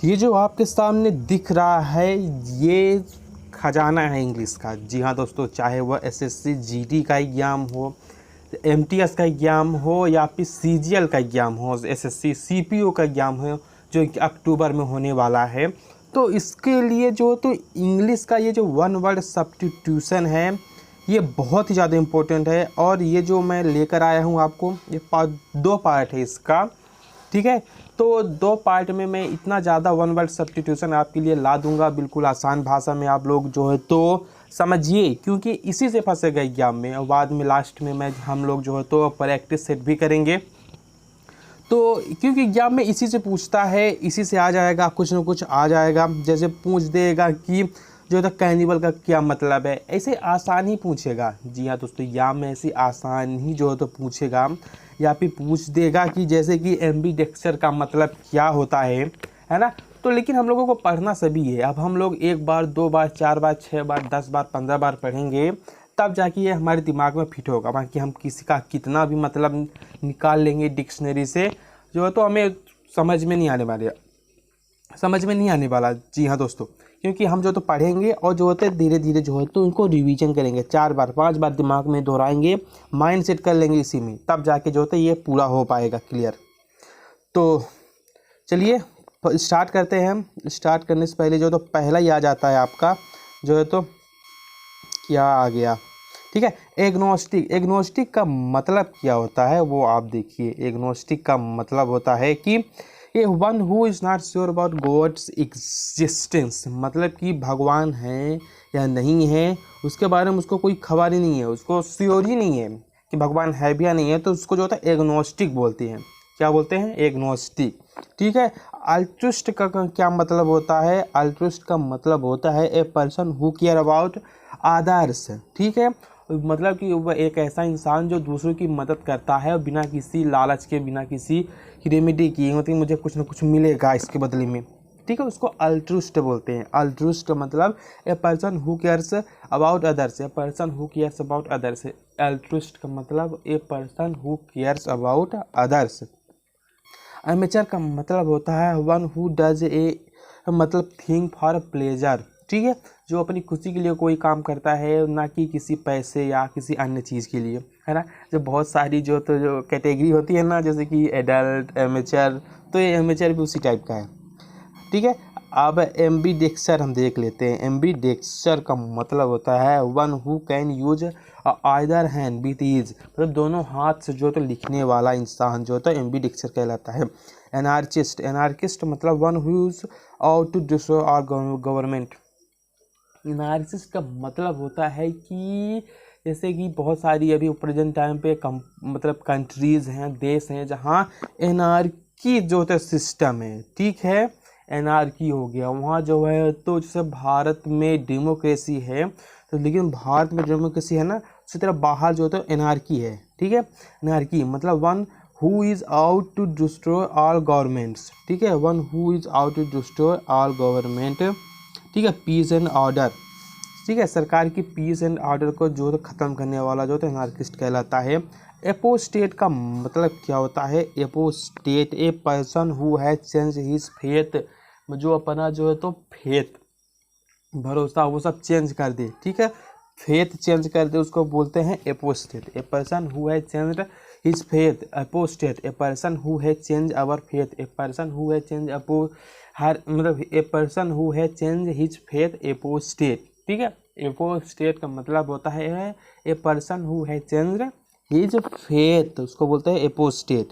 ये जो आपके सामने दिख रहा है ये खजाना है इंग्लिश का। जी हाँ दोस्तों, चाहे वह एसएससी जीडी का एग्ज़ाम हो, एमटीएस का एग्ज़ाम हो या फिर सीजीएल का एग्ज़ाम हो, एसएससी सीपीओ का एग्ज़ाम हो जो कि अक्टूबर में होने वाला है, तो इसके लिए जो तो इंग्लिश का ये जो वन वर्ड सब्स्टिट्यूशन है ये बहुत ही ज़्यादा इम्पोर्टेंट है। और ये जो मैं लेकर आया हूँ आपको, ये दो पार्ट है इसका, ठीक है। तो दो पार्ट में मैं इतना ज़्यादा वन वर्ड सब्स्टिट्यूशन आपके लिए ला दूंगा, बिल्कुल आसान भाषा में आप लोग जो है तो समझिए, क्योंकि इसी से फंसेगा एग्जाम में। और बाद में लास्ट में हम लोग जो है तो प्रैक्टिस सेट भी करेंगे, तो क्योंकि एग्जाम में इसी से पूछता है, इसी से आ जाएगा, कुछ ना कुछ आ जाएगा। जैसे पूछ देगा कि जो है कैनिबल का क्या मतलब है, ऐसे आसान ही पूछेगा। जी हाँ दोस्तों, एग्जाम में ऐसे आसान ही जो है तो पूछेगा। या फिर पूछ देगा कि जैसे कि एम्बीडेक्सर का मतलब क्या होता है ना। तो लेकिन हम लोगों को पढ़ना सभी है। अब हम लोग एक बार, दो बार, चार बार, 6 बार, 10 बार, 15 बार पढ़ेंगे, तब जाके ये हमारे दिमाग में फिट होगा। बाकी हम किसी का कितना भी मतलब निकाल लेंगे डिक्शनरी से, जो है तो हमें समझ में नहीं आने वाला। जी हाँ दोस्तों, क्योंकि हम जो तो पढ़ेंगे और जो होते धीरे धीरे जो है तो उनको रिवीजन करेंगे, 4 बार 5 बार दिमाग में दोहराएंगे, माइंड सेट कर लेंगे इसी में, तब जाके जो होता है ये पूरा हो पाएगा क्लियर। तो चलिए स्टार्ट करते हैं हम। स्टार्ट करने से पहले जो तो पहला ही आ जाता है आपका, जो है तो क्या आ गया, ठीक है, एग्नोस्टिक। एग्नोस्टिक का मतलब क्या होता है वो आप देखिए। एग्नोस्टिक का मतलब होता है कि ये one who is not sure about God's existence, मतलब कि भगवान है या नहीं है उसके बारे में उसको कोई खबर ही नहीं है, उसको श्योर ही नहीं है कि भगवान है भी या नहीं है, तो उसको जो होता है एग्नोस्टिक बोलते हैं। क्या बोलते हैं? एग्नोस्टिक, ठीक है। अल्ट्रुइस्ट का क्या मतलब होता है? अल्ट्रुइस्ट का मतलब होता है a person who care about others, ठीक है। मतलब कि वह एक ऐसा इंसान जो दूसरों की मदद करता है बिना किसी लालच के, बिना किसी रेमेडी की, मतलब मुझे कुछ ना कुछ मिलेगा इसके बदले में, ठीक है, उसको अल्ट्रुइस्ट बोलते हैं। अल्ट्रुइस्ट मतलब a person who cares about others, A person who cares about others. Altruist का मतलब a person who cares about others. Amateur का मतलब होता है वन हु डज ए मतलब थिंग फॉर प्लेजर, ठीक है, जो अपनी खुशी के लिए कोई काम करता है, ना कि किसी पैसे या किसी अन्य चीज़ के लिए, है ना। जो बहुत सारी जो कैटेगरी होती है ना, जैसे कि एडल्ट, एमेचर, तो ये एमेचर भी उसी टाइप का है, ठीक है। अब एम्बीडेक्सर हम देख लेते हैं। एम्बीडेक्सर का मतलब होता है one who can use either hand with ease, मतलब दोनों हाथ से जो तो लिखने वाला इंसान जो तो एम्बीडेक्सर कहलाता है। एनार्चिस्ट, एनार्किस्ट मतलब one who is out to destroy our government. Anarchist का मतलब होता है कि जैसे कि बहुत सारी अभी प्रेजेंट टाइम पे मतलब कंट्रीज़ हैं, देश हैं जहाँ एनार्की जो होता है सिस्टम है, ठीक है, एनार्की हो गया वहाँ जो है। तो जैसे भारत में डेमोक्रेसी है, तो लेकिन भारत में डेमोक्रेसी है ना, उसी तरह बाहर जो है एनार्की है, ठीक है। एनार्की मतलब one who is out to destroy all governments, ठीक है, one who is out to destroy all government, ठीक है, पीस एंड ऑर्डर, ठीक है, सरकार की पीस एंड ऑर्डर को जो तो ख़त्म करने वाला जो तो एनार्किस्ट कहलाता है। एपोस्टेट का मतलब क्या होता है? Apostate a person who has change his faith, जो अपना जो है तो फेथ, भरोसा, वो सब चेंज कर दे, ठीक है, फेथ चेंज कर दे, उसको बोलते हैं apostate. A person who has changed his faith, apostate. A person who has change our faith, a person who has change मतलब a person who has change his faith, apostate, ठीक है। Apostate का मतलब होता है a person who has changed his faith, उसको बोलते हैं एपोस्टेट,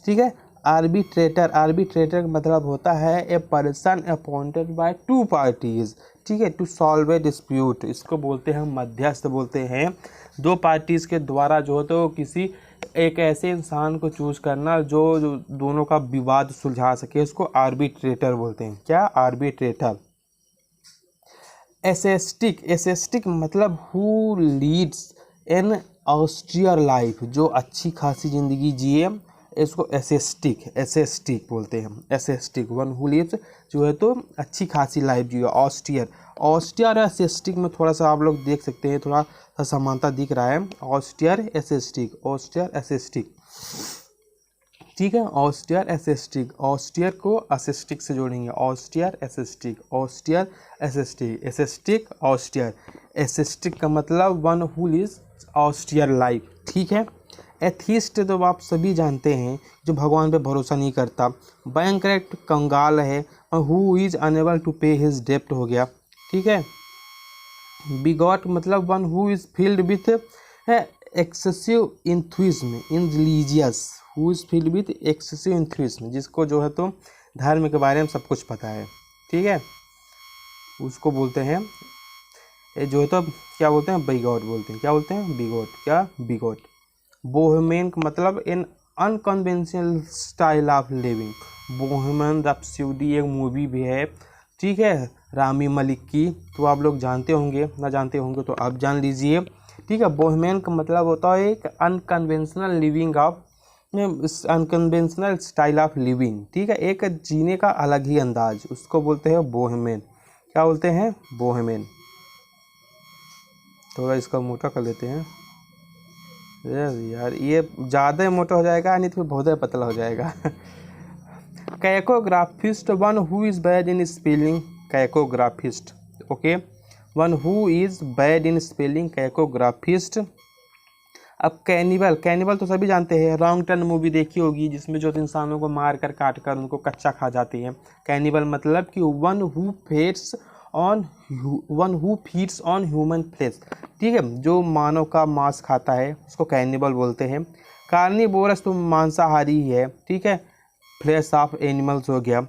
ठीक है। आर्बिट्रेटर, आर्बिट्रेटर का मतलब होता है a person appointed by two parties, ठीक है, टू सॉल्व ए डिस्प्यूट, इसको बोलते हैं मध्यस्थ बोलते हैं। दो पार्टीज के द्वारा जो है तो किसी एक ऐसे इंसान को चूज करना जो दोनों का विवाद सुलझा सके, उसको आर्बिट्रेटर बोलते हैं। क्या? आर्बिट्रेटर। एसेस्टिक, एसेस्टिक मतलब हु लीड्स एन ऑस्ट्रियर लाइफ, जो अच्छी खासी ज़िंदगी जिए, इसको एसेस्टिक, एसेस्टिक बोलते हैं। एसेस्टिक वन हु लिव्स जो है तो अच्छी खासी लाइफ जिए, ऑस्ट्रियर। ऑस्ट्रियर एसेस्टिक में थोड़ा सा आप लोग देख सकते हैं, थोड़ा सा समानता दिख रहा है, ऑस्ट्रियर एसेस्टिक, ऑस्ट्रियर एसेस्टिक, ठीक है। ऑस्टियर एसिस्टिक, ऑस्टियर को असिस्टिक से जोड़ेंगे, ऑस्टियर एसिस्टिक, ऑस्टियर एसिस्टिक, एसिस्टिक ऑस्टियर। एसिस्टिक का मतलब one who is austere life, ठीक है। एथिस्ट तो आप सभी जानते हैं, जो भगवान पे भरोसा नहीं करता। बैंकरप्ट कंगाल है, who is unable to pay his डेप्ट हो गया, ठीक है। बिगॉट मतलब one who is filled with excessive enthusiasm in religious, who is filled with excessive enthusiasm, जिसको जो है तो धर्म के बारे में सब कुछ पता है, ठीक है, उसको बोलते हैं ये जो है तो क्या बोलते हैं, बिगॉट बोलते हैं। क्या बोलते हैं? बिगॉट। क्या? बिगॉट। बोहेमियन का मतलब in unconventional style of living. Bohemian rhapsody एक मूवी भी है, ठीक है, रामी मलिक की, तो आप लोग जानते होंगे, ना जानते होंगे तो आप जान लीजिए, ठीक है। बोहेमियन का मतलब होता है एक unconventional living of, unconventional style of living, ठीक है, एक जीने का अलग ही अंदाज, उसको बोलते हैं बोहेमियन। क्या बोलते हैं? बोहेमियन। थोड़ा इसका मोटा कर लेते हैं यार, ये ज़्यादा मोटा हो जाएगा, नहीं तो बहुत ज़्यादा पतला हो जाएगा। Cacographist one who is bad in spelling, cacographist, okay, one who is bad in spelling, cacographist. अब कैनिबल, कैनिबल तो सभी जानते हैं, रॉन्ग टर्न मूवी देखी होगी, जिसमें जो इंसानों को मार कर काट कर उनको कच्चा खा जाती है। कैनिबल मतलब कि one who feds on, one who feeds on human flesh, ठीक है, जो मानव का मांस खाता है उसको कैनिबल बोलते हैं। कार्निवोरस तो मांसाहारी है, ठीक है, फ्लेश ऑफ एनिमल्स हो गया,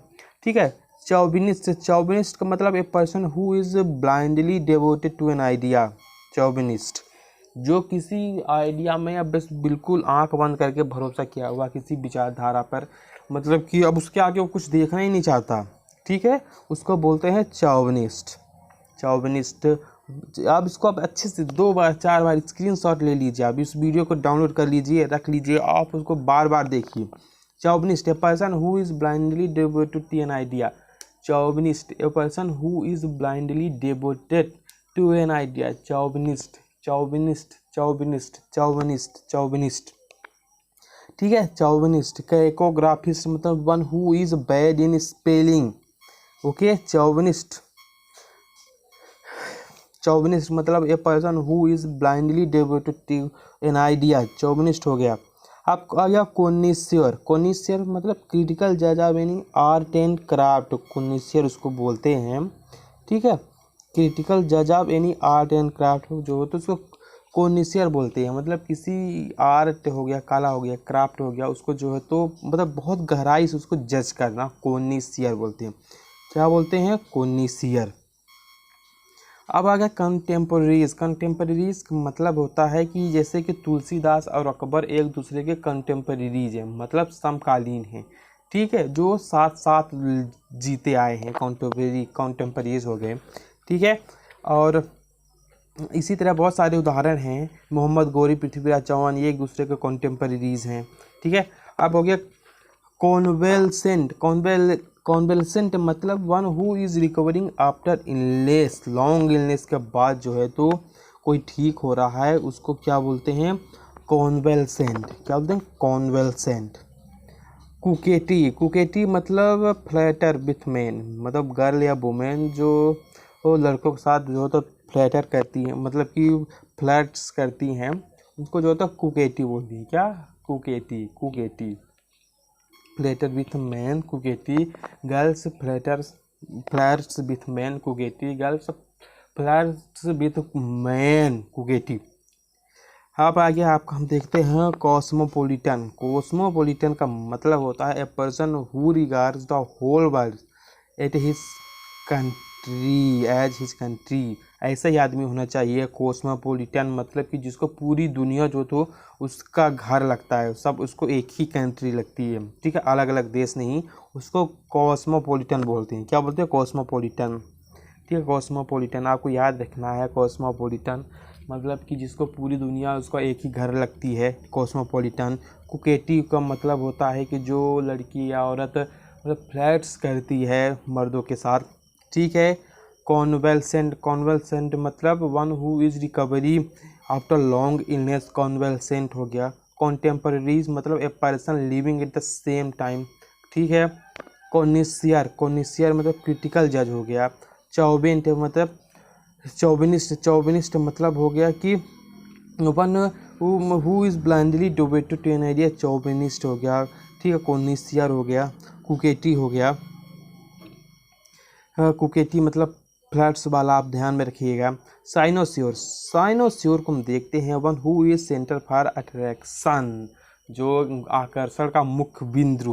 ठीक है। चौबिनिस्ट, चौबिनिस्ट का मतलब a person who is blindly devoted to an idea, chauvinist, जो किसी आइडिया में अब बस बिल्कुल आंख बंद करके भरोसा किया हुआ किसी विचारधारा पर, मतलब कि अब उसके आगे वो कुछ देखना ही नहीं चाहता, ठीक है, उसको बोलते हैं चौविनिस्ट, चौविनिस्ट। आप इसको आप अच्छे से 2 बार 4 बार स्क्रीनशॉट ले लीजिए, आप इस वीडियो को डाउनलोड कर लीजिए, रख लीजिए, आप उसको बार बार देखिए। Chauvinist a person who is blindly devoted to an idea, chauvinist a person who is blindly devoted to an idea, chauvinist, chauvinist, chauvinist, chauvinist, chauvinist, ठीक है, चौविनिस्ट। कैकोग्राफिस्ट मतलब one who is bad in spelling, okay, chauvinist. Chauvinist मतलब a person who is blindly devoted to an idea, chauvinist हो गया। आपको आ गया कोनिशियर, कोनिशियर मतलब critical जज of any art and craft, connoisseur उसको बोलते हैं, ठीक है, क्रिटिकल जज of any art and craft जो हो तो उसको कोनिशियर बोलते हैं। मतलब किसी आर्ट हो गया, कला हो गया, क्राफ्ट हो गया, उसको जो है तो मतलब बहुत गहराई से उसको जज करना, कोनिशियर बोलते हैं। क्या बोलते हैं? कोनिशियर। अब आ गया कंटेम्पोरेरीज, कंटेम्पोरेरीज का मतलब होता है कि जैसे कि तुलसीदास और अकबर एक दूसरे के कंटेम्पोरेरीज हैं, मतलब समकालीन हैं, ठीक है, जो साथ साथ जीते आए हैं, कंटेम्पोरेरीज हो गए, ठीक है। और इसी तरह बहुत सारे उदाहरण हैं, मोहम्मद गौरी, पृथ्वीराज चौहान, ये एक दूसरे के कंटेम्पोरेरीज हैं, ठीक है। अब हो गया कॉन्वेलसेंट, कॉन्वेलसेंट मतलब one who is recovering after illness, long illness के बाद जो है तो कोई ठीक हो रहा है, उसको क्या बोलते हैं? कॉन्वेलसेंट। क्या बोलते हैं? कॉन्वेलसेंट। कुकेटी, कुकेटी मतलब फ्लैटर विथ मैन, मतलब गर्ल या वुमेन जो वो लड़कों के साथ जो तो फ्लैटर करती हैं, मतलब कि फ्लर्ट्स करती हैं, उनको जो तो कुकेटी बोलती है। क्या? Coquette, coquette. Flatter with man, coquette. Girls flirts with man, coquette. Girls flirts with man, coquette. अब आगे आपको हम देखते हैं कॉस्मोपोलिटन। कॉस्मोपोलिटन का मतलब होता है a person who regards the whole world at his country as his country. ऐसा ही आदमी होना चाहिए कॉस्मोपोलिटन, मतलब कि जिसको पूरी दुनिया जो तो उसका घर लगता है, सब उसको एक ही कंट्री लगती है, ठीक है, अलग अलग देश नहीं, उसको कॉस्मोपोलिटन बोलते हैं। क्या बोलते हैं? कॉस्मोपोलिटन, ठीक है, कॉस्मोपोलिटन आपको याद रखना है। कॉस्मोपोलिटन मतलब कि जिसको पूरी दुनिया उसका एक ही घर लगती है, कॉस्मोपोलिटन। कुकेटी का मतलब होता है कि जो लड़की या औरत मतलब फ्लर्ट्स करती है मर्दों के साथ, ठीक है। कॉन्वेलसेंट, कॉन्वेलसेंट मतलब one who is recovery after long illness, convalescent हो गया। कॉन्टेम्पररीज मतलब a person living at the same time, ठीक है। कॉनिसियर मतलब क्रिटिकल जज हो गया। चौबेंट मतलब चौबिनिस्ट मतलब हो गया कि one who is blindly devoted to an idea, chauvinist हो गया, ठीक है। कॉनिसियर हो गया। कुकेटी हो गया। कुकेटी मतलब फ्लैट्स वाला, आप ध्यान में रखिएगा। साइनोस्योर को हम देखते हैं, one who is centre for attraction, जो आकर्षण का मुख्य बिंदु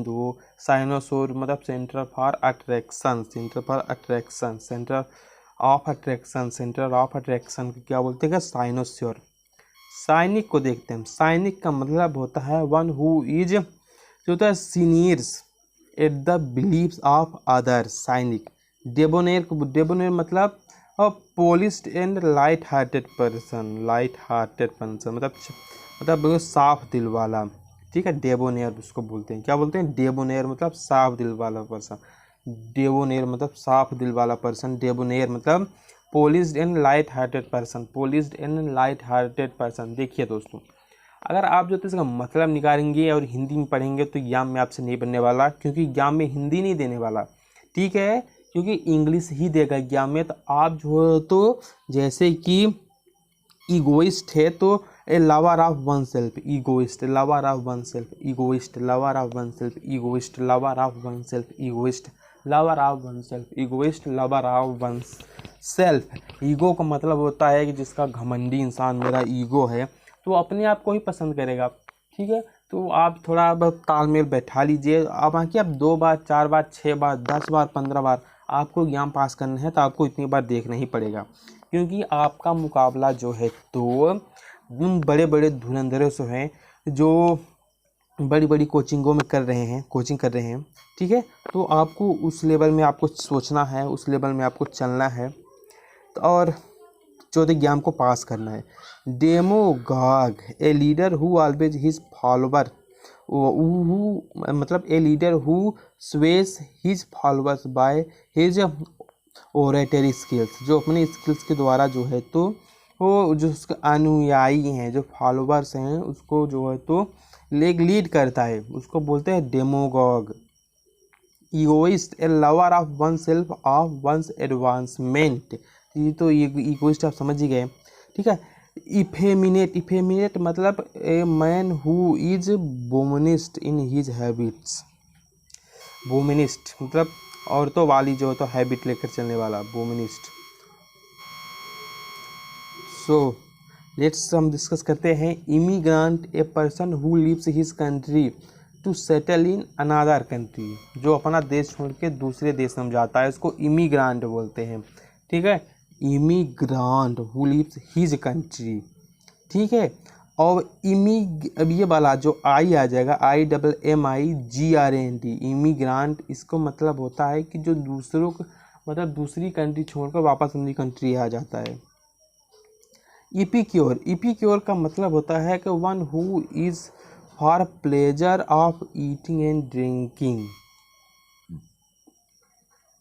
हो। साइनोसोर मतलब centre for attraction, centre of attraction को क्या बोलते हैं? साइनोस्योर। साइनिक को देखते हैं। साइनिक का मतलब होता है वन हु इज, जो होता है sneers at the believes of others, cynic. Debonair मतलब polished and light hearted person, मतलब साफ दिल वाला, ठीक है। डेबोनेर उसको बोलते हैं, क्या बोलते हैं? डेबोनेर मतलब साफ दिल वाला पर्सन। डेबोनेर मतलब साफ दिल वाला पर्सन। डेबोनेर मतलब polished and light hearted person. देखिए दोस्तों, अगर आप जो इसका मतलब निकालेंगे और हिंदी में पढ़ेंगे तो एग्जाम में आपसे नहीं बनने वाला, क्योंकि एग्जाम में हिंदी नहीं देने वाला, ठीक है, क्योंकि इंग्लिश ही देगा एग्जाम में। तो आप जो है तो जैसे कि ईगोइस्ट है तो a lover of one self, egoist lover of one self, egoist lover of one self, egoist lover of one self, egoist lover of one self, egoist lover of one self. Ego का मतलब होता है कि जिसका घमंडी इंसान, मेरा ego है, तो अपने आप को ही पसंद करेगा, ठीक है। तो आप थोड़ा बहुत तालमेल बैठा लीजिए। अब बाकी आप 2 बार 4 बार 6 बार 10 बार 15 बार आपको एग्जाम पास करना है, तो आपको इतनी बार देखना ही पड़ेगा, क्योंकि आपका मुकाबला जो है तो उन बड़े बड़े धुरंधरों से है जो बड़ी बड़ी कोचिंगों में कोचिंग कर रहे हैं, ठीक है। तो आपको उस लेवल में आपको सोचना है, उस लेवल में आपको चलना है, और 14 एग्जाम को पास करना है। Demagogue a leader who always his follower, मतलब a leader who sways his followers by his oratory skills, जो अपने स्किल्स के द्वारा जो है तो वो जो उसके अनुयायी हैं, जो फॉलोअर्स हैं, उसको जो है तो लीड करता है, उसको बोलते हैं demagogue. Egoist a lover of one self of one's advancement, ये तो ईगोइस्ट आप समझ ही गए, ठीक है। इफेमिनेट मतलब a man who is womanish in his habits, womanish मतलब औरतों वाली जो तो हैबिट लेकर चलने वाला, वोमनिस्ट। सो लेट्स हम डिस्कस करते हैं। Immigrant a person who leaves his country to settle in another country, जो अपना देश छोड़ के दूसरे देश में जाता है, उसको इमिग्रांट बोलते हैं, ठीक है। इमिग्रांट हु लिव्स हिज कंट्री, ठीक है। और अब ये वाला जो आई आ जाएगा, IMMIGRANT, इमिग्रांट, इसको मतलब होता है कि जो दूसरों को मतलब दूसरी कंट्री छोड़कर वापस अपनी कंट्री आ जाता है। इपिक्योर का मतलब होता है कि one who is for pleasure of eating and drinking,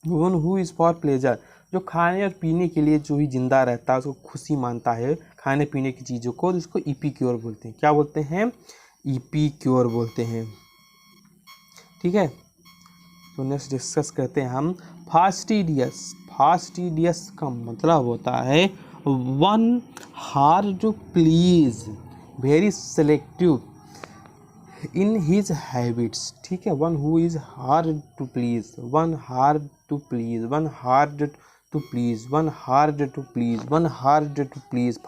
one who is for pleasure, जो खाने और पीने के लिए जो ही जिंदा रहता है, उसको खुशी मानता है खाने पीने की चीज़ों को, जिसको इपिक्योर बोलते हैं। क्या बोलते हैं? इपिक्योर बोलते हैं, ठीक है। तो नेक्स्ट डिस्कस करते हैं हम फास्टिडियस का मतलब होता है one hard to please, very selective in his habits, ठीक है। One who is hard to please, one hard to please, one hard to please, one hard to please, one hard to please,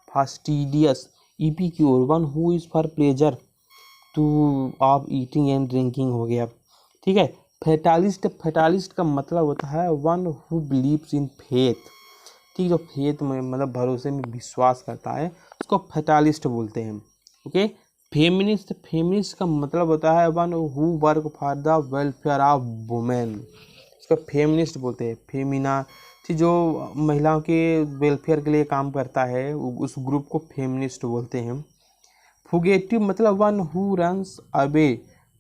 fastidious, epicure, one who is for pleasure to of eating and drinking हो गया, ठीक है। Fatalist का मतलब होता है one who believes in faith, ठीक, जो फेथ में मतलब भरोसे में विश्वास करता है, उसको फेटालिस्ट बोलते हैं, ओके। फेमिनिस्ट का मतलब होता है one who work for the welfare of women, इसको फेमिनिस्ट बोलते हैं। फेमिना, ठीक, जो महिलाओं के वेलफेयर के लिए काम करता है, उस ग्रुप को फेमिनिस्ट बोलते हैं। फुगेटिव मतलब one who runs away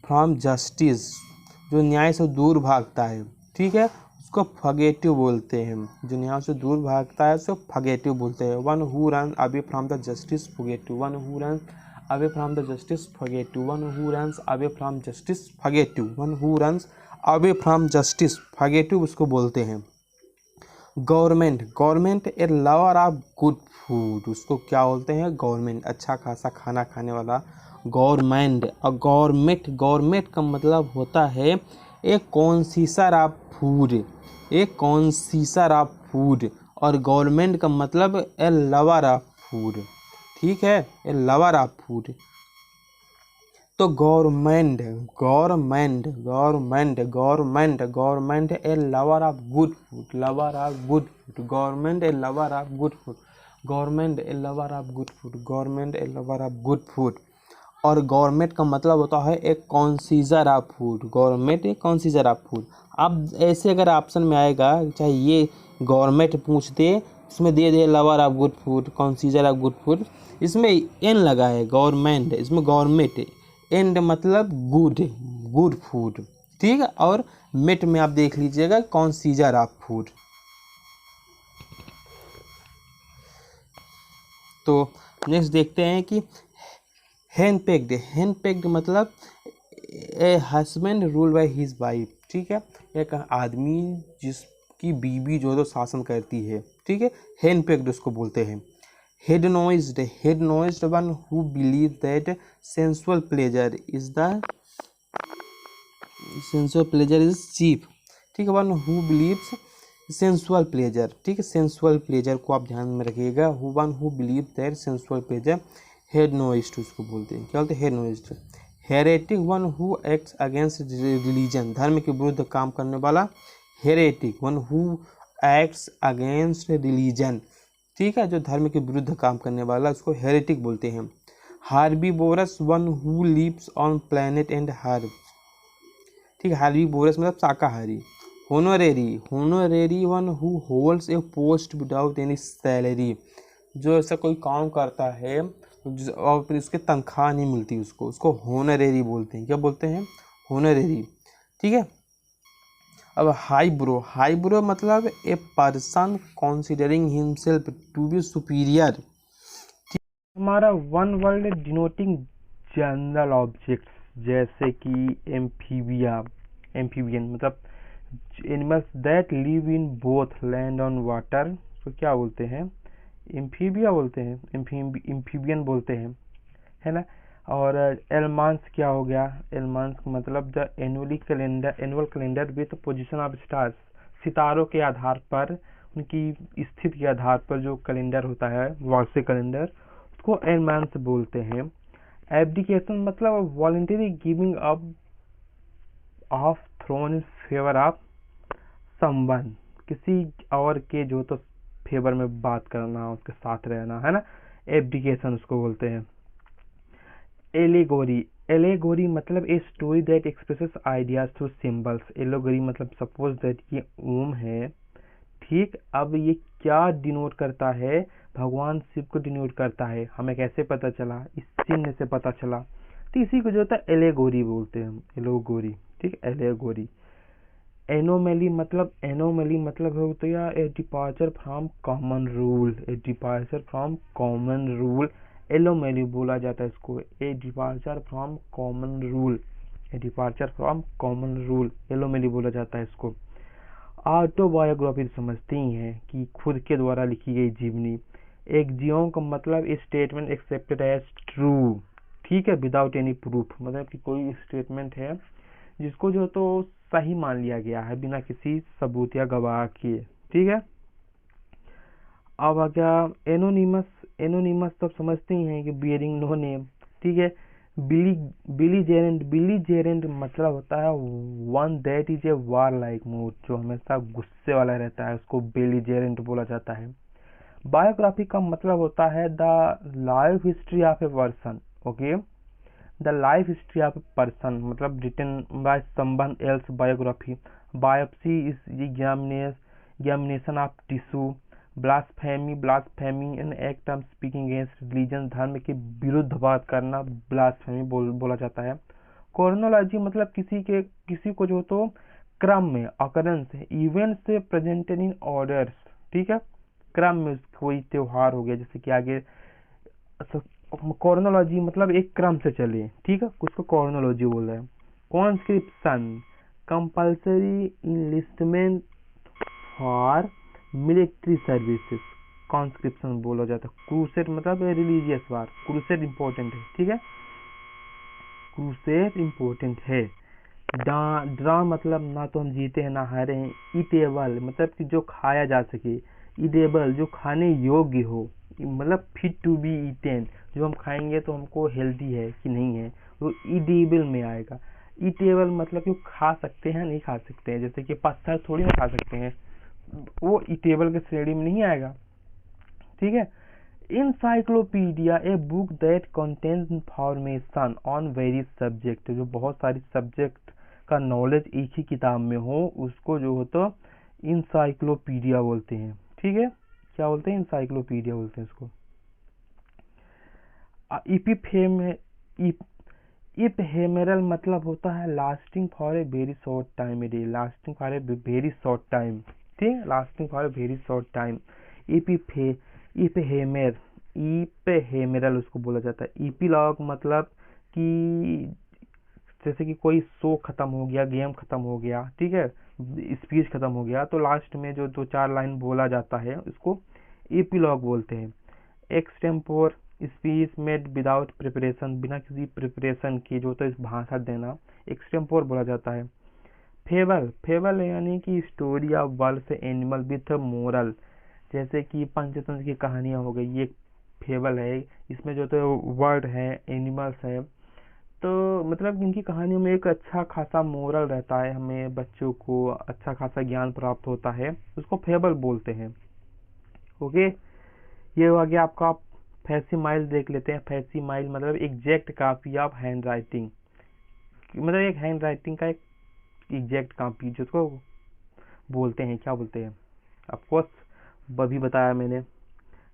from justice, जो न्याय से दूर भागता है, ठीक है, उसको फगेटिव बोलते हैं। जो यहाँ से दूर भागता है उसको फगेटिव बोलते हैं। One who run away from the justice fugitive, one who run away from the justice fugitive, one who runs away from justice fugitive, one who runs away from justice fugitive उसको बोलते हैं। Gourmand, gourmand a lover of good food, उसको क्या बोलते हैं? Government, अच्छा खासा खाना खाने वाला गवर्नमेंट। और गवर्नमेंट, गवर्नमेंट का मतलब होता है a connoisseur of food, a connoisseur of food. और गवर्नमेंट का मतलब ए लवर ऑफ फूड, ठीक है, ए लवर ऑफ फूड। तो gourmand, gourmand, gourmand, gourmand, gourmand a lover of good food, lover of good food, gourmand a lover of good food, gourmand a lover of good food, gourmand a lover of good food. और gourmand का मतलब होता है एक कॉन्सीजर of food, government एक कॉन्सीजर of food. अब ऐसे अगर ऑप्शन में आएगा, चाहे ये गवर्नमेंट पूछ दे, इसमें दे दे lover of good food, connoisseur of good food, इसमें एन लगा है गवर्नमेंट, इसमें गवर्नमेंट एंड मतलब गुड, गुड फूड, ठीक है। और मेट में आप देख लीजिएगा कॉन्सीजर ऑफ फूड। तो नेक्स्ट देखते हैं कि हैंडपेक्ड, हैंडपेक्ड मतलब a husband rule by his wife, ठीक है, एक आदमी जिसकी बीवी जो तो शासन करती है, ठीक है, हैंडपेक्ड उसको बोलते हैं। Hedonist, hedonist one who believe that sensual pleasure is the sensual pleasure is chief, ठीक है, one who believes sensual pleasure, ठीक है, सेंसुअल प्लेजर को आप ध्यान में रखिएगा। One who believe that sensual pleasure, hedonist उसको बोलते हैं। क्या बोलते हैं? Hedonist. Heretic one who acts against religion, धर्म के विरुद्ध काम करने वाला heretic, one who acts against religion, ठीक है, जो धर्म के विरुद्ध काम करने वाला उसको हेरेटिक बोलते हैं। Herbivorous one who lives on plants and herb, ठीक है, हार्बीवोरस मतलब शाकाहारी। Honorary, honorary one who holds a post without any salary, जो ऐसा कोई काम करता है और फिर उसके तनख्वाह नहीं मिलती उसको, उसको होनरेरी बोलते हैं। क्या बोलते हैं? होनरेरी, ठीक है। अब हाईब्रो, हाईब्रो मतलब a person considering himself to be superior. हमारा one word denoting general objects, जैसे कि एम्फीबिया, एम्फीबियन मतलब animals that live in both land on water, तो क्या बोलते हैं? एम्फीबिया बोलते हैं, एम्फीबियन बोलते हैं, है ना। और एलमांस क्या हो गया? एलमांस मतलब the annually calendar, annual calendar with position of stars, सितारों के आधार पर, उनकी स्थिति के आधार पर जो कैलेंडर होता है वार्षिक कैलेंडर, उसको एलमांस बोलते हैं। एब्डिकेशन मतलब voluntary giving up of throne in favour of someone, किसी और के जो तो फेवर में बात करना, उसके साथ रहना, है ना, एब्डिकेशन उसको बोलते हैं। एलेगोरी, एलेगोरी मतलब a story that expresses ideas through symbols. Allegory मतलब सपोज दैट ये ओम है, ठीक। अब ये क्या डिनोट करता है? भगवान शिव को डिनोट करता है। हमें कैसे पता चला? इस चिन्ह से पता चला। तो इसी को जो होता है एलेगोरी बोलते हैं, एलोगोरी, ठीक, एलेगोरी। एनोमली मतलब, एनोमली मतलब हो तो या a departure from common rule, a departure from common rule, anomaly बोला जाता है इसको, a departure from common rule, a departure from common rule, anomaly बोला जाता है इसको। ऑटोबायोग्राफी समझते ही हैं कि खुद के द्वारा लिखी गई जीवनी। एक जियों का मतलब a statement accepted as true, ठीक है, विदाउट एनी प्रूफ, मतलब कि कोई स्टेटमेंट है जिसको जो तो सही मान लिया गया है बिना किसी सबूत या गवाह के, ठीक है। अब आ गया एनोनिमस, एनोनिमस तो समझते ही हैं कि बियरिंग नो नेम, ठीक है। बिलीजेरेंट, बिलीजेरेंट मतलब होता है one that is a war like mood, जो हमेशा गुस्से वाला रहता है, उसको बिलीजेरेंट बोला जाता है। बायोग्राफी का मतलब होता है the life history of a person, okay, the life history of a person मतलब written by someone else. Biography, biopsy is examination of tissue. Blasphemy, blasphemy an act of speaking against religion, धर्म के विरुद्ध बात करना blasphemy बोला जाता है। Chronology मतलब किसी को जो तो क्रम में, ऑकरेंस है, इवेंट्स प्रेजेंटेड इन ऑर्डर्स, ठीक है, क्रम में कोई त्योहार हो गया, जैसे कि आगे कॉर्नोलॉजी मतलब एक क्रम से चले, ठीक है, उसको कॉर्नोलॉजी बोल रहे हैं। Conscription compulsory enlistment for military services, conscription बोला जाता है। क्रूसेड मतलब रिलीजियस वार, क्रूसेड इंपॉर्टेंट है, ठीक है, क्रूसेड इंपॉर्टेंट है। ड्रा मतलब ना तो हम जीते हैं ना हारे हैं। ईटेबल मतलब कि जो खाया जा सके, ईटेबल जो खाने योग्य हो, मतलब फिट टू बी ईटेन, जो हम खाएंगे तो हमको हेल्दी है कि नहीं है, वो ईटेबल में आएगा। ईटेबल मतलब कि खा सकते हैं नहीं खा सकते हैं, जैसे कि पत्थर थोड़ी ना खा सकते हैं, वो ईटेबल के श्रेणी में नहीं आएगा, ठीक है। Encyclopedia a book that contains information on various subject, जो बहुत सारी सब्जेक्ट का नॉलेज एक ही किताब में हो, उसको जो हो तो इंसाइक्लोपीडिया बोलते हैं, ठीक है, क्या बोलते हैं, इंसाइक्लोपीडिया बोलते हैं इसको। इपहेमेरल मतलब होता है lasting for a very short time, lasting for a very short time, ठीक, lasting for a very short time. Ephemeral ephemeral उसको बोला जाता है। इपीलॉग मतलब कि जैसे कि कोई शो खत्म हो गया, गेम खत्म हो गया, ठीक है, स्पीच खत्म हो गया, तो लास्ट में जो 2-4 लाइन बोला जाता है उसको एपिलॉग बोलते हैं। Extempore speech made without preparation, बिना किसी प्रिपरेशन की जो तो इस भाषण देना, एक्सटेम्पोर बोला जाता है। फेबल, फेबल यानी कि स्टोरी ऑफ वर्ल्ड से एनिमल विथ मोरल, जैसे कि पंचतंत्र की कहानियां हो गई, ये फेबल है, इसमें जो तो वर्ड है, एनिमल्स है, तो मतलब इनकी कहानियों में एक अच्छा खासा मोरल रहता है, हमें बच्चों को अच्छा खासा ज्ञान प्राप्त होता है, उसको फेबल बोलते हैं। ओके, ये हो गया आपका। फैसिमाइल देख लेते हैं। फैसिमाइल मतलब exact copy of hand writing, मतलब एक हैंड राइटिंग का एक एग्जैक्ट कॉपी, जिसको बोलते हैं, क्या बोलते हैं, ऑफकोर्स अभी बताया मैंने,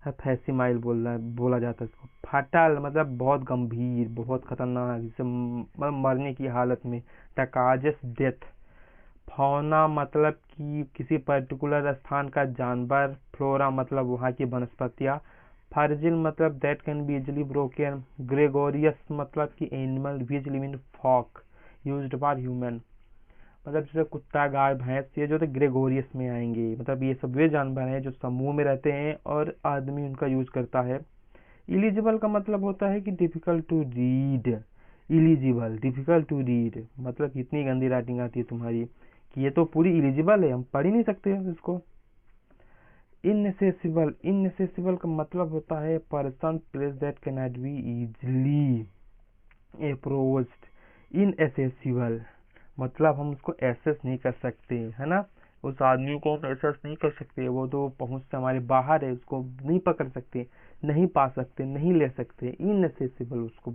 फैसिमाइल बोला जाता है इसको। फाटल मतलब बहुत गंभीर, बहुत खतरनाक, जिसे मरने की हालत में। टकाजस डेथ। फौना मतलब कि किसी पर्टिकुलर स्थान का जानवर। फ्लोरा मतलब वहाँ की वनस्पतियाँ। फर्जिल मतलब that can be easily broken. Gregarious मतलब कि animal which live in flock used for human, मतलब जैसे कुत्ता, गाय, भैंस, ये जो तो ग्रेगोरियस में आएंगे, मतलब ये सब वे जानवर हैं जो समूह में रहते हैं और आदमी उनका यूज करता है। इलिजिबल का मतलब होता है कि difficult to read. Illegible, difficult to read मतलब इतनी गंदी राइटिंग आती है तुम्हारी कि ये तो पूरी इलिजिबल है, हम पढ़ ही नहीं सकते इसको। इनएसेसिबल, इनएसेसिबल का मतलब होता है person place that can not be easily approached. इनएसेसिबल मतलब हम उसको एक्सेस नहीं कर सकते, है ना, उस आदमी को हम एक्सेस नहीं कर सकते, वो तो पहुंच से हमारे बाहर है, उसको नहीं पकड़ सकते, नहीं पा सकते, नहीं ले सकते। इनएसेसिबल उसको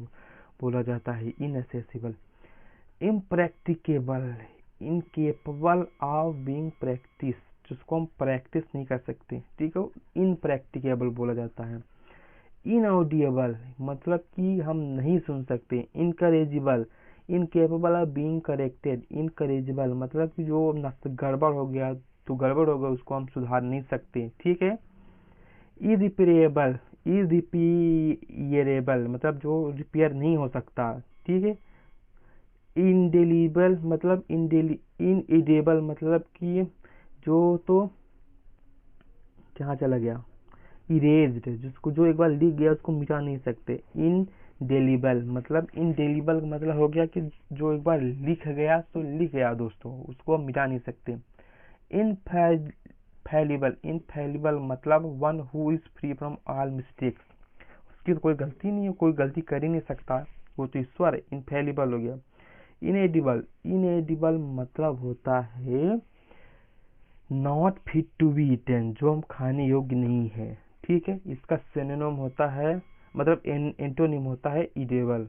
बोला जाता है, inaccessible. Impracticable, incapable of being practice, जिसको हम प्रैक्टिस नहीं कर सकते, ठीक है, इनप्रैक्टिकेबल बोला जाता है। इनऑडिएबल मतलब कि हम नहीं सुन सकते। इनकरेजिबल, इनकेपेबल ऑफ बीइंग करेक्टेड। इनकरेजिबल मतलब कि जो गड़बड़ हो गया तो गड़बड़ हो गया, उसको हम सुधार नहीं सकते, ठीक है। इरिपेरेबल, इरिपेरेबल मतलब जो रिपेयर नहीं हो सकता, ठीक है। इंडेलिबल मतलब इनएडिबल मतलब कि जो तो कहाँ चला गया, इरेज्ड, जिसको जो एक बार लिख गया उसको मिटा नहीं सकते। इनडेलिबल मतलब हो गया कि जो एक बार लिख गया तो लिख गया दोस्तों, उसको हम मिटा नहीं सकते। इनफैलिबल मतलब one who is free from all mistakes, उसकी तो कोई गलती नहीं है, कोई गलती कर ही नहीं सकता, वो तो ईश्वर है, इनफैलिबल हो गया। इनएडिबल मतलब होता है not fit to be eaten, जो हम खाने योग्य नहीं है, ठीक है। इसका सिनोनिम होता है, मतलब एंटोनिम होता है इडेबल।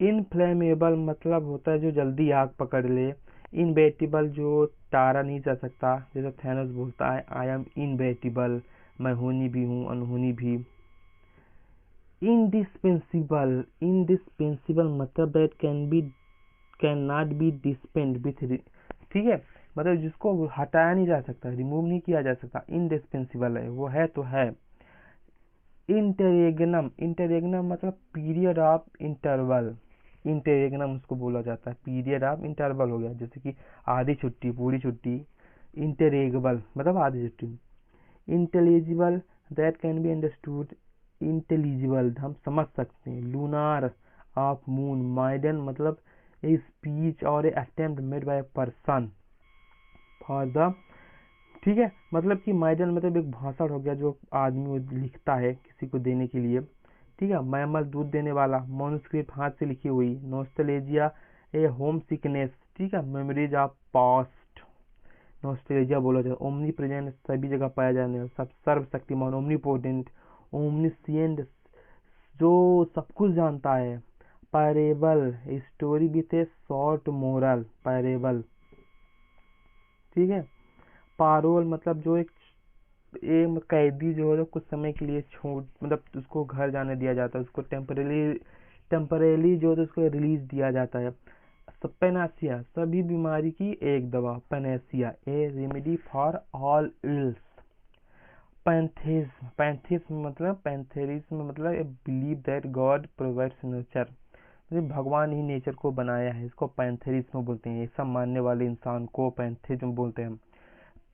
इनफ्लेमेबल मतलब होता है जो जल्दी आग पकड़ ले। इनबैटिबल जो टारा नहीं जा सकता, जैसे थैनोस बोलता है आई एम इनबैटिबल, मैं होनी भी हूँ अनहोनी भी। इंडिस्पेंसिबल, इंडिस्पेंसिबल मतलब that can be can not be dispensed with, ठीक है, मतलब जिसको हटाया नहीं जा सकता, रिमूव नहीं किया जा सकता, इनडिस्पेंसिबल है, वो है तो है। इंटररेगनम, इंटररेगनम मतलब पीरियड ऑफ इंटरवल, इंटररेगनम उसको बोला जाता है, पीरियड ऑफ इंटरवल हो गया, जैसे कि आधी छुट्टी, पूरी छुट्टी, इंटररेगबल मतलब आधी छुट्टी। Intelligible that can be understood, intelligible हम समझ सकते हैं। लूनार ऑफ मून, माइडन मतलब ए स्पीच और a attempt made by a person for the, ठीक है, मतलब कि माइडन मतलब एक भाषण हो गया जो आदमी लिखता है किसी को देने के लिए, ठीक है। मैमल दूध देने वाला, मॉन्यूस्क्रिप्ट हाथ से लिखी हुई। नॉस्टैल्जिया ए होम सिकनेस, ठीक है, मेमोरीज ऑफ पास्ट, नॉस्टैल्जिया बोला जाए। ओमनी प्रेजेंट सभी जगह पाया जाने वाला, सब सर्वशक्तिमान, ओमनीपोटेंट, ओमनिसिएंट जो सब कुछ जानता है। Parable story with A short moral, parable, ठीक है। पारोल मतलब जो एक कैदी जो है कुछ समय के लिए छूट, मतलब उसको घर जाने दिया जाता है, उसको टेम्परेली जो है उसको रिलीज दिया जाता है। पेनासिया सभी बीमारी की एक दवा, panacea a remedy for all ills. Pantheism, pantheism मतलब a believe that God provides nature, मतलब भगवान ही नेचर को बनाया है, इसको पैंथेरिज्म बोलते हैं। ये सब मानने वाले इंसान को पैंथेरिज्म बोलते हैं।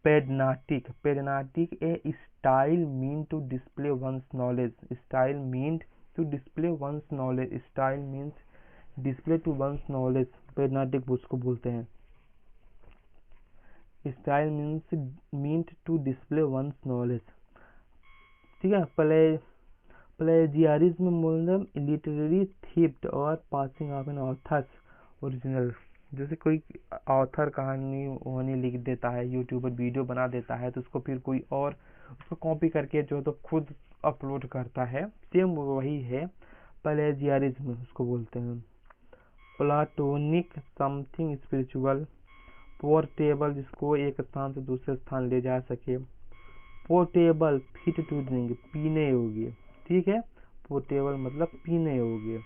Pedantic, pedantic a style mean to display one's knowledge, style mean to display one's knowledge, style means display to one's knowledge, pedantic उसको बोलते हैं। Style mean to display one's knowledge, ठीक है। प्लेजियरिज्म मतलब लिटरेरी थीफ्ट और passing off an author's original, जैसे कोई author कहानी लिख देता है, यूट्यूबर वीडियो बना देता है, तो उसको फिर कोई और उसको कॉपी करके जो तो खुद अपलोड करता है, सेम वही है प्लेजियरिज्म उसको बोलते हैं। Platonic something spiritual. पोर्टेबल जिसको एक स्थान से दूसरे स्थान ले जा सके। पोर्टेबल फिट टू ड्रिंक पीने योग्य, ठीक है, पोर्टेबल मतलब पीने योग्य।